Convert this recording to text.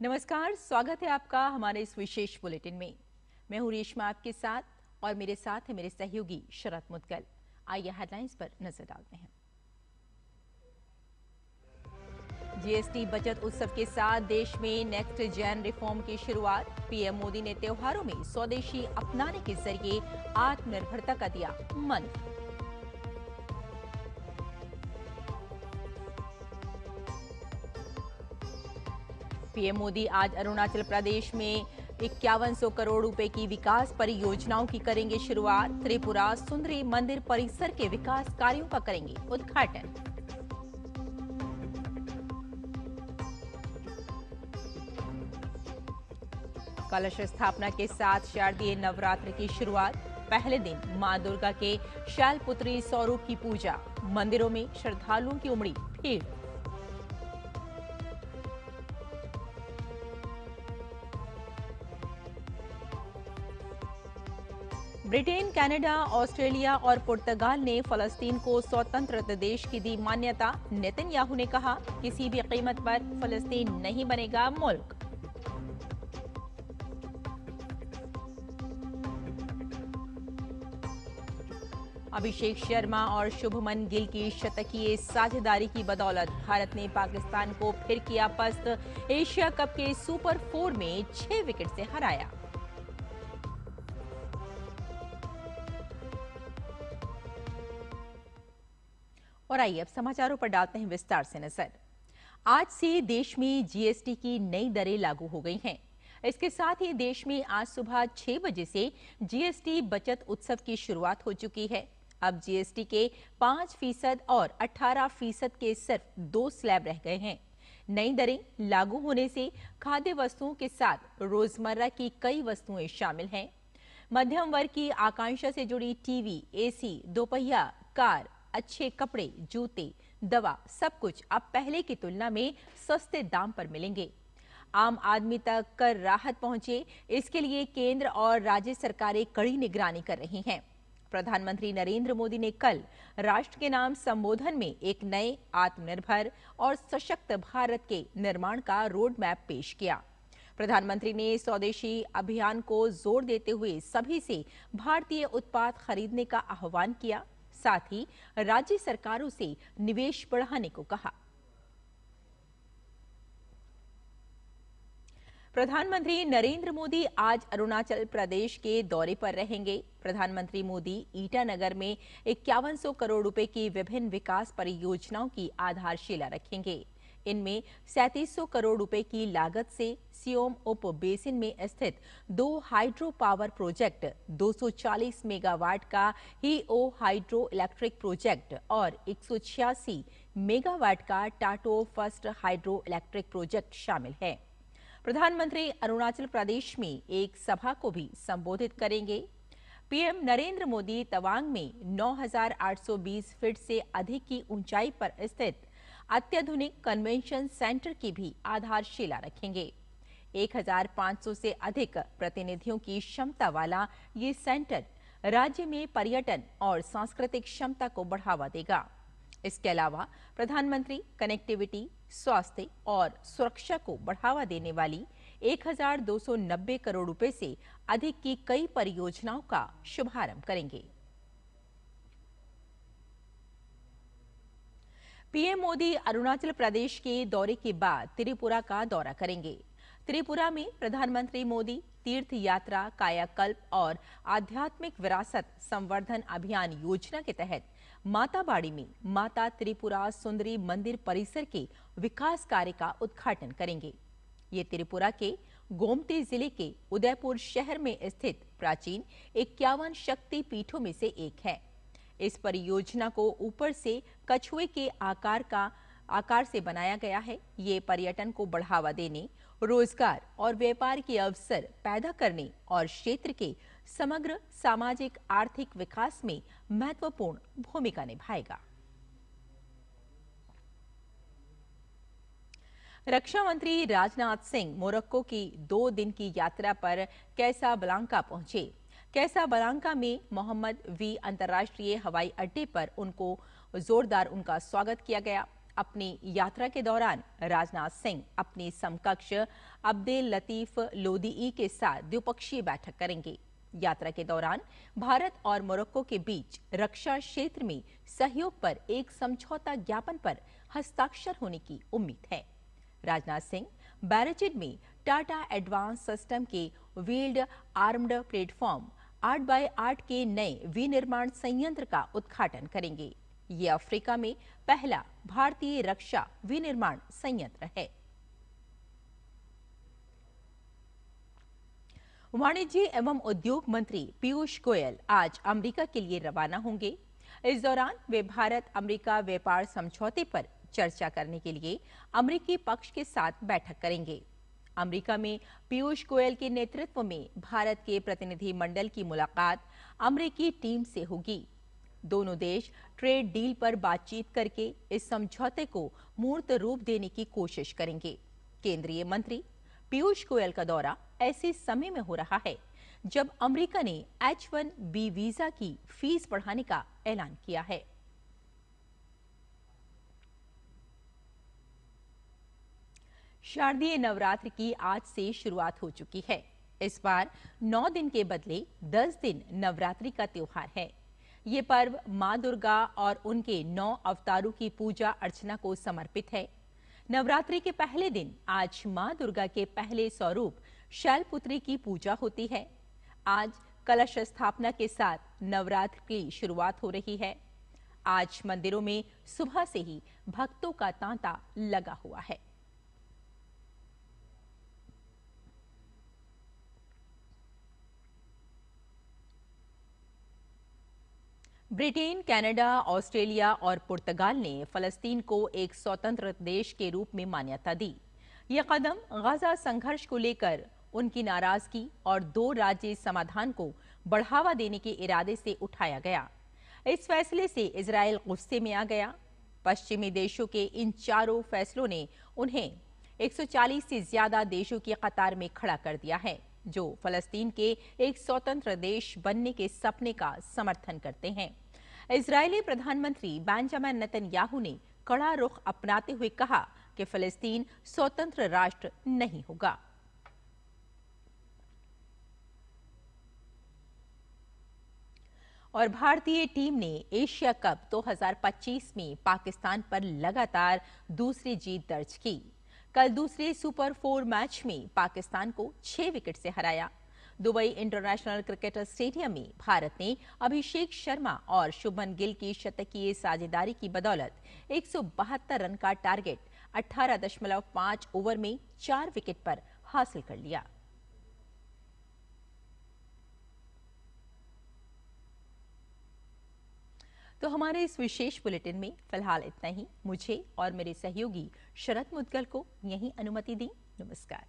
नमस्कार, स्वागत है आपका हमारे इस विशेष बुलेटिन में। मैं हूं रेशमा आपके साथ और मेरे साथ है मेरे सहयोगी शरद मुदगल। आइए हेडलाइंस पर नजर डालते हैं। जीएसटी बचत उत्सव के साथ देश में नेक्स्ट जेन रिफॉर्म की शुरुआत। पीएम मोदी ने त्योहारों में स्वदेशी अपनाने के जरिए आत्मनिर्भरता का दिया मंत्र। पीएम मोदी आज अरुणाचल प्रदेश में 5100 करोड़ रुपए की विकास परियोजनाओं की करेंगे शुरुआत। त्रिपुरा सुंदरी मंदिर परिसर के विकास कार्यों का करेंगे उद्घाटन। कलश स्थापना के साथ शारदीय नवरात्र की शुरुआत। पहले दिन मां दुर्गा के शैलपुत्री स्वरूप की पूजा। मंदिरों में श्रद्धालुओं की उमड़ी भीड़। ब्रिटेन, कनाडा, ऑस्ट्रेलिया और पुर्तगाल ने फलस्तीन को स्वतंत्र देश की दी मान्यता। नेतन्याहू ने कहा, किसी भी कीमत पर फलस्तीन नहीं बनेगा मुल्क। अभिषेक शर्मा और शुभमन गिल की शतकीय साझेदारी की बदौलत भारत ने पाकिस्तान को फिर किया पस्त। एशिया कप के सुपर 4 में 6 विकेट से हराया। और आइए अब समाचारों पर डालते हैं विस्तार से नजर। आज से देश में जीएसटी की नई दरें लागू हो गई हैं। इसके साथ ही देश में आज सुबह 6 बजे से जीएसटी बचत उत्सव की शुरुआत हो चुकी है। अब जीएसटी के 5% और 18% के सिर्फ 2 स्लैब रह गए हैं। नई दरें लागू होने से खाद्य वस्तुओं के साथ रोजमर्रा की कई वस्तुएं शामिल हैं। मध्यम वर्ग की आकांक्षा से जुड़ी टीवी, एसी, दोपहिया कार, अच्छे कपड़े, जूते, दवा सब कुछ अब पहले की तुलना में सस्ते दाम पर मिलेंगे। आम आदमी तक कर राहत पहुंचे, इसके लिए केंद्र और राज्य सरकारें कड़ी निगरानी कर रही हैं। प्रधानमंत्री नरेंद्र मोदी ने कल राष्ट्र के नाम संबोधन में एक नए आत्मनिर्भर और सशक्त भारत के निर्माण का रोड मैप पेश किया। प्रधानमंत्री ने स्वदेशी अभियान को जोर देते हुए सभी से भारतीय उत्पाद खरीदने का आह्वान किया। साथ ही राज्य सरकारों से निवेश बढ़ाने को कहा। प्रधानमंत्री नरेंद्र मोदी आज अरुणाचल प्रदेश के दौरे पर रहेंगे। प्रधानमंत्री मोदी ईटानगर में 5100 करोड़ रुपए की विभिन्न विकास परियोजनाओं की आधारशिला रखेंगे। इनमें 3700 करोड़ रुपए की लागत से सियोम उप बेसिन में स्थित 2 हाइड्रो पावर प्रोजेक्ट, 240 मेगावाट का हीओ हाइड्रो इलेक्ट्रिक प्रोजेक्ट और 186 मेगावाट का टाटो फर्स्ट हाइड्रो इलेक्ट्रिक प्रोजेक्ट शामिल है। प्रधानमंत्री अरुणाचल प्रदेश में एक सभा को भी संबोधित करेंगे। पीएम नरेंद्र मोदी तवांग में 9820 फीट से अधिक की ऊंचाई पर स्थित अत्याधुनिक कन्वेंशन सेंटर की भी आधारशिला रखेंगे। 1500 से अधिक प्रतिनिधियों की क्षमता वाला ये सेंटर राज्य में पर्यटन और सांस्कृतिक क्षमता को बढ़ावा देगा। इसके अलावा प्रधानमंत्री कनेक्टिविटी, स्वास्थ्य और सुरक्षा को बढ़ावा देने वाली 1290 करोड़ रुपए से अधिक की कई परियोजनाओं का शुभारंभ करेंगे। पीएम मोदी अरुणाचल प्रदेश के दौरे के बाद त्रिपुरा का दौरा करेंगे। त्रिपुरा में प्रधानमंत्री मोदी तीर्थ यात्रा, कायाकल्प और आध्यात्मिक विरासत संवर्धन अभियान योजना के तहत माताबाड़ी में माता त्रिपुरा सुंदरी मंदिर परिसर के विकास कार्य का उद्घाटन करेंगे। ये त्रिपुरा के गोमती जिले के उदयपुर शहर में स्थित प्राचीन 51 शक्ति पीठों में से एक है। इस परियोजना को ऊपर से कछुए के आकार से बनाया गया है। ये पर्यटन को बढ़ावा देने, रोजगार और व्यापार के अवसर पैदा करने और क्षेत्र के समग्र सामाजिक आर्थिक विकास में महत्वपूर्ण भूमिका निभाएगा। रक्षा मंत्री राजनाथ सिंह मोरक्को की 2 दिन की यात्रा पर कैसाब्लांका पहुंचे। कैसाब्लांका में मोहम्मद वी अंतर्राष्ट्रीय हवाई अड्डे पर उनका स्वागत किया गया। अपनी यात्रा के दौरान राजनाथ सिंह अपनी समकक्ष अब्देल लतीफ लोदीई के साथ द्विपक्षीय बैठक करेंगे। यात्रा के दौरान भारत और मोरक्को के बीच रक्षा क्षेत्र में सहयोग पर एक समझौता ज्ञापन पर हस्ताक्षर होने की उम्मीद है। राजनाथ सिंह बैरेजेड में टाटा एडवांस सिस्टम के व्हील्ड आर्म्ड प्लेटफॉर्म 8x8 के नए विनिर्माण संयंत्र का उद्घाटन करेंगे। ये अफ्रीका में पहला भारतीय रक्षा विनिर्माण संयंत्र है। वाणिज्य एवं उद्योग मंत्री पीयूष गोयल आज अमेरिका के लिए रवाना होंगे। इस दौरान वे भारत अमेरिका व्यापार समझौते पर चर्चा करने के लिए अमेरिकी पक्ष के साथ बैठक करेंगे। अमेरिका में पीयूष गोयल के नेतृत्व में भारत के प्रतिनिधि मंडल की मुलाकात अमेरिकी टीम से होगी। दोनों देश ट्रेड डील पर बातचीत करके इस समझौते को मूर्त रूप देने की कोशिश करेंगे। केंद्रीय मंत्री पीयूष गोयल का दौरा ऐसे समय में हो रहा है जब अमेरिका ने H-1B वीजा की फीस बढ़ाने का ऐलान किया है। शारदीय नवरात्र की आज से शुरुआत हो चुकी है। इस बार 9 दिन के बदले 10 दिन नवरात्रि का त्योहार है। ये पर्व मां दुर्गा और उनके 9 अवतारों की पूजा अर्चना को समर्पित है। नवरात्रि के पहले दिन आज मां दुर्गा के पहले स्वरूप शैलपुत्री की पूजा होती है। आज कलश स्थापना के साथ नवरात्र की शुरुआत हो रही है। आज मंदिरों में सुबह से ही भक्तों का तांता लगा हुआ है। ब्रिटेन, कनाडा, ऑस्ट्रेलिया और पुर्तगाल ने फलस्तीन को एक स्वतंत्र देश के रूप में मान्यता दी। यह कदम गाजा संघर्ष को लेकर उनकी नाराजगी और 2 राज्य समाधान को बढ़ावा देने के इरादे से उठाया गया। इस फैसले से इजरायल गुस्से में आ गया। पश्चिमी देशों के इन चारों फैसलों ने उन्हें 140 से ज्यादा देशों की कतार में खड़ा कर दिया है, जो फलस्तीन के एक स्वतंत्र देश बनने के सपने का समर्थन करते हैं। इजरायली प्रधानमंत्री बेंजामिन नेतन्याहू ने कड़ा रुख अपनाते हुए कहा कि फलस्तीन स्वतंत्र राष्ट्र नहीं होगा। और भारतीय टीम ने एशिया कप 2025 में पाकिस्तान पर लगातार दूसरी जीत दर्ज की। कल दूसरे सुपर 4 मैच में पाकिस्तान को 6 विकेट से हराया। दुबई इंटरनेशनल क्रिकेट स्टेडियम में भारत ने अभिषेक शर्मा और शुभमन गिल की शतकीय साझेदारी की बदौलत 172 रन का टारगेट 18.5 ओवर में 4 विकेट पर हासिल कर लिया। तो हमारे इस विशेष बुलेटिन में फिलहाल इतना ही। मुझे और मेरे सहयोगी शरद मुदगल को यहीं अनुमति दी। नमस्कार।